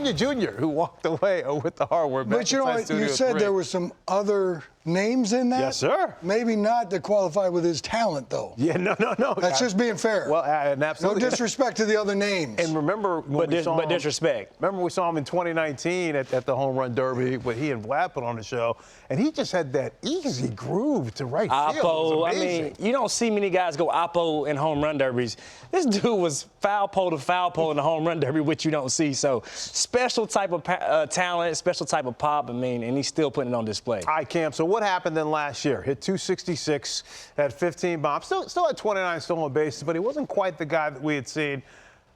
Acuña Jr., who walked away with the hardware. But you know what? You said there were some other names in that? Yes, sir. Maybe not to qualify with his talent, though. Yeah, no. That's just being fair. Well, and absolutely. No disrespect to the other names. And remember when but disrespect. Remember we saw him in 2019 at the Home Run Derby when he and Vlad put on the show, and he just had that easy groove to right field. Oppo, I mean, you don't see many guys go Oppo in home run derbies. This dude was foul pole to foul pole in the home run derby, which you don't see. So special type of talent, special type of pop, I mean, and he's still putting it on display. All right, Cam, so what happened then last year? Hit 266, had 15 bombs, still had 29 stolen bases, but he wasn't quite the guy that we had seen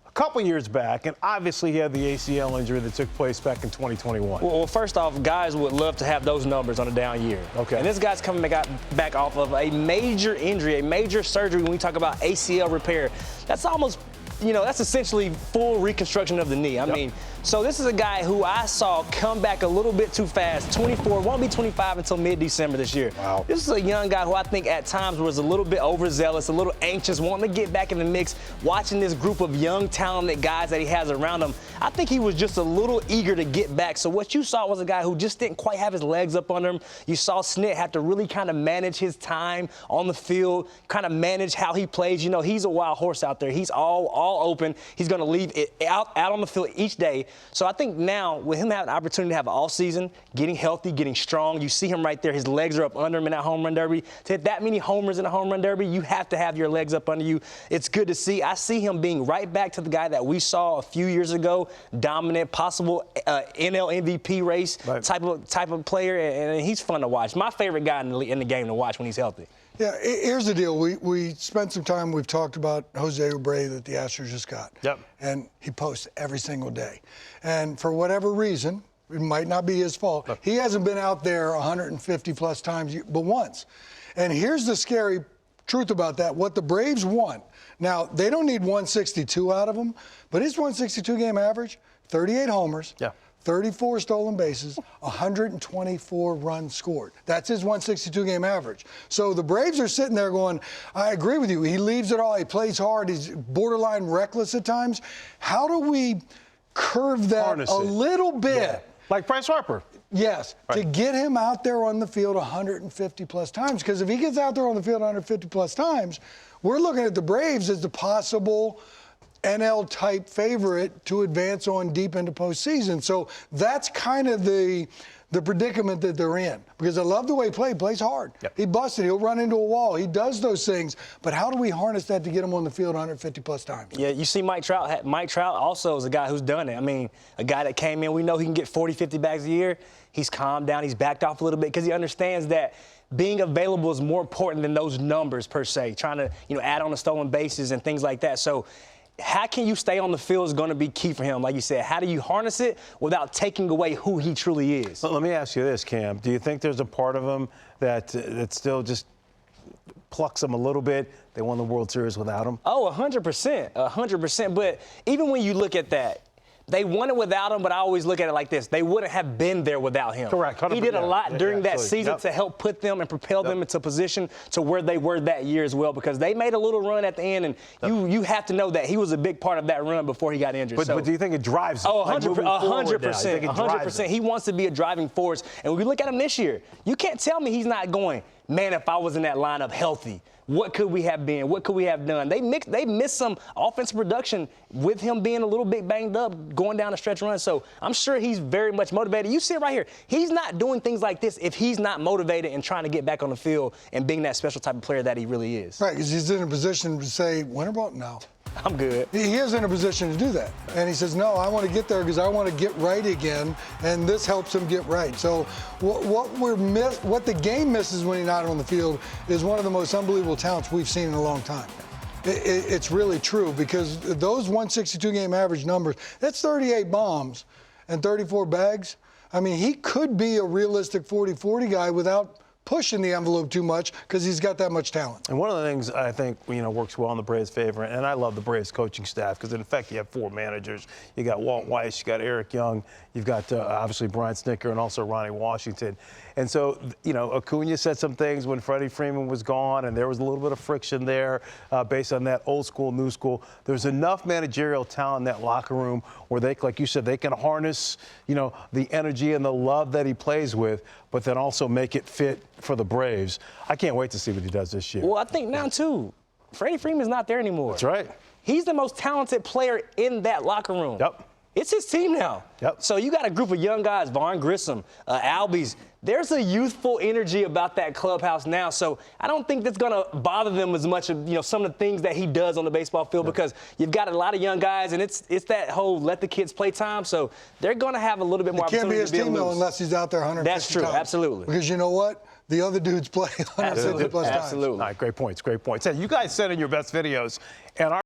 a couple years back, and obviously he had the ACL injury that took place back in 2021. Well, first off, guys would love to have those numbers on a down year. Okay. And this guy's coming back off of a major injury, a major surgery. When we talk about ACL repair, that's almost, that's essentially full reconstruction of the knee. I mean, so this is a guy who I saw come back a little bit too fast. 24, won't be 25 until mid-December this year. Wow. This is a young guy who I think at times was a little bit overzealous, a little anxious, wanting to get back in the mix, watching this group of young, talented guys that he has around him. I think he was just a little eager to get back. So what you saw was a guy who just didn't quite have his legs up under him. You saw Snit have to really kind of manage his time on the field, kind of manage how he plays. He's a wild horse out there. He's all open. He's going to leave it out on the field each day. So I think now, with him having the opportunity to have an off-season, getting healthy, getting strong, you see him right there. His legs are up under him in that home run derby. To hit that many homers in a home run derby, you have to have your legs up under you. It's good to see. I see him being right back to the guy that we saw a few years ago, dominant, possible NL MVP race type of player, and he's fun to watch. My favorite guy in the game to watch when he's healthy. Yeah, here's the deal. We spent some time, we've talked about Jose Abreu that the Astros just got. Yep. And he posts every single day. And for whatever reason, it might not be his fault, he hasn't been out there 150-plus times but once. And here's the scary truth about that. What the Braves want, now, they don't need 162 out of him, but his 162-game average, 38 homers. Yeah. 34 stolen bases, 124 runs scored. That's his 162-game average. So the Braves are sitting there going, I agree with you. He leaves it all. He plays hard. He's borderline reckless at times. How do we curve that a little bit? Yeah. Like Bryce Harper. Yes, to get him out there on the field 150-plus times. Because if he gets out there on the field 150-plus times, we're looking at the Braves as the possible NL-type favorite to advance on deep into postseason. So that's kind of the predicament that they're in. Because I love the way he plays hard. Yep. He busted, he'll run into a wall. He does those things. But how do we harness that to get him on the field 150-plus times? Yeah, you see Mike Trout. Mike Trout also is a guy who's done it. I mean, a guy that came in, we know he can get 40, 50 bags a year. He's calmed down. He's backed off a little bit because he understands that being available is more important than those numbers per se, trying to, add on the stolen bases and things like that. So how can you stay on the field is going to be key for him. Like you said, how do you harness it without taking away who he truly is? Let me ask you this, Cam. Do you think there's a part of him that still just plucks him a little bit? They won the World Series without him. Oh, 100%, 100%. But even when you look at that, they won it without him, but I always look at it like this. They wouldn't have been there without him. Correct. He did a lot during that season to help put them and propel them into position to where they were that year as well, because they made a little run at the end, and you have to know that he was a big part of that run before he got injured. But do you think it drives him? Oh, 100%. 100%. He wants to be a driving force. And when we look at him this year, you can't tell me he's not going, man, if I was in that lineup healthy, what could we have been? What could we have done? They missed some offensive production with him being a little bit banged up going down the stretch run. So I'm sure he's very much motivated. You see it right here. He's not doing things like this if he's not motivated and trying to get back on the field and being that special type of player that he really is. Right, because he's in a position to say, winter ball? No. I'm good. He is in a position to do that. And he says, no, I want to get there because I want to get right again, and this helps him get right. So what the game misses when he's not on the field is one of the most unbelievable talents we've seen in a long time. It's really true, because those 162-game average numbers, that's 38 bombs and 34 bags. I mean, he could be a realistic 40-40 guy without pushing the envelope too much because he's got that much talent. And one of the things I think works well in the Braves' favor, and I love the Braves coaching staff because in effect you have 4 managers. You got Walt Weiss, you got Eric Young, you've got obviously Brian Snitker, and also Ronnie Washington. And so Acuña said some things when Freddie Freeman was gone, and there was a little bit of friction there based on that old school, new school. There's enough managerial talent in that locker room where they, like you said, they can harness the energy and the love that he plays with, but then also make it fit for the Braves. I can't wait to see what he does this year. Well, I think now, too, Freddie Freeman's not there anymore. That's right. He's the most talented player in that locker room. Yep. It's his team now. Yep. So you got a group of young guys, Vaughn Grissom, Albies. There's a youthful energy about that clubhouse now. So I don't think that's going to bother them as much of, some of the things that he does on the baseball field because you've got a lot of young guys, and it's that whole let the kids play time. So they're going to have a little bit more It can't be opportunity his to be team, though, loose. unless he's out there 150 That's true, times. absolutely. Because you know what? The other dudes play 150 plus times. Absolutely. All right, great points, great points. Hey, you guys sent in your best videos, and our